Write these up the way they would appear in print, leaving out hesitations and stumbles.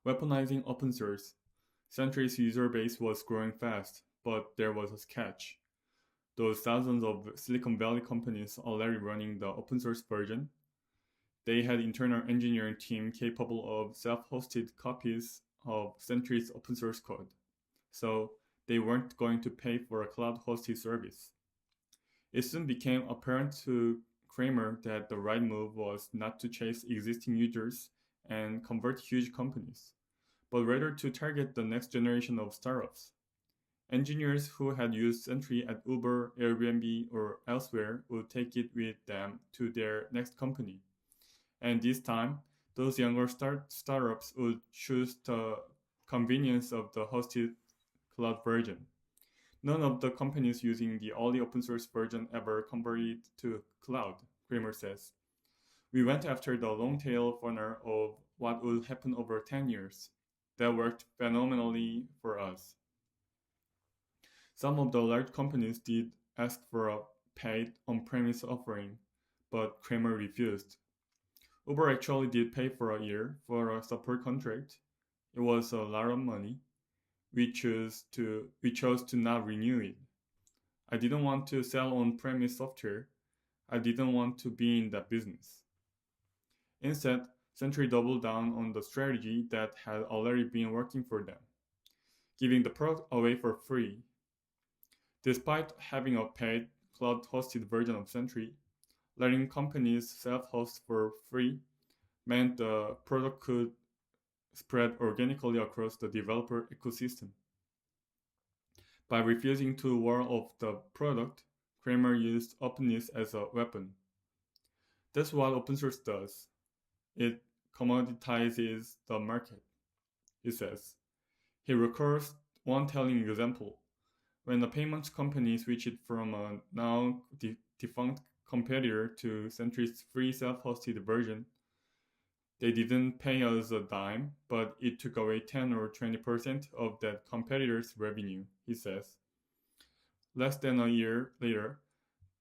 Weaponizing open source. Sentry's user base was growing fast, but there was a catch. Those thousands of Silicon Valley companies already running the open source version, they had internal engineering team capable of self-hosted copies of Sentry's open source code. So they weren't going to pay for a cloud-hosted service. It soon became apparent to Kramer that the right move was not to chase existing users and convert huge companies, but rather to target the next generation of startups. Engineers who had used Sentry at Uber, Airbnb, or elsewhere would take it with them to their next company. And this time, those younger startups would choose the convenience of the hosted cloud version. None of the companies using the early open source version ever converted to cloud, Kramer says. We went after the long tail funnel of what would happen over 10 years. That worked phenomenally for us. Some of the large companies did ask for a paid on-premise offering, but Kramer refused. Uber actually did pay for a year for a support contract. It was a lot of money. We chose to not renew it. I didn't want to sell on-premise software. I didn't want to be in that business. Instead, Sentry doubled down on the strategy that had already been working for them, giving the product away for free. Despite having a paid cloud-hosted version of Sentry, letting companies self-host for free meant the product could spread organically across the developer ecosystem. By refusing to war of the product, Kramer used openness as a weapon. That's what open source does. It commoditizes the market, he says. He recalls one telling example. When a payments company switched from a now defunct competitor to Sentry's free self-hosted version, they didn't pay us a dime, but it took away 10 or 20% of that competitor's revenue, he says. Less than a year later,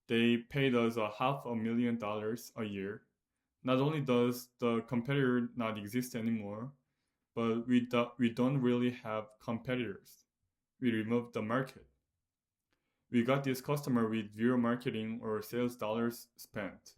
they paid us $500,000 a year. Not only does the competitor not exist anymore, but we don't really have competitors. We removed the market. We got this customer with zero marketing or sales dollars spent.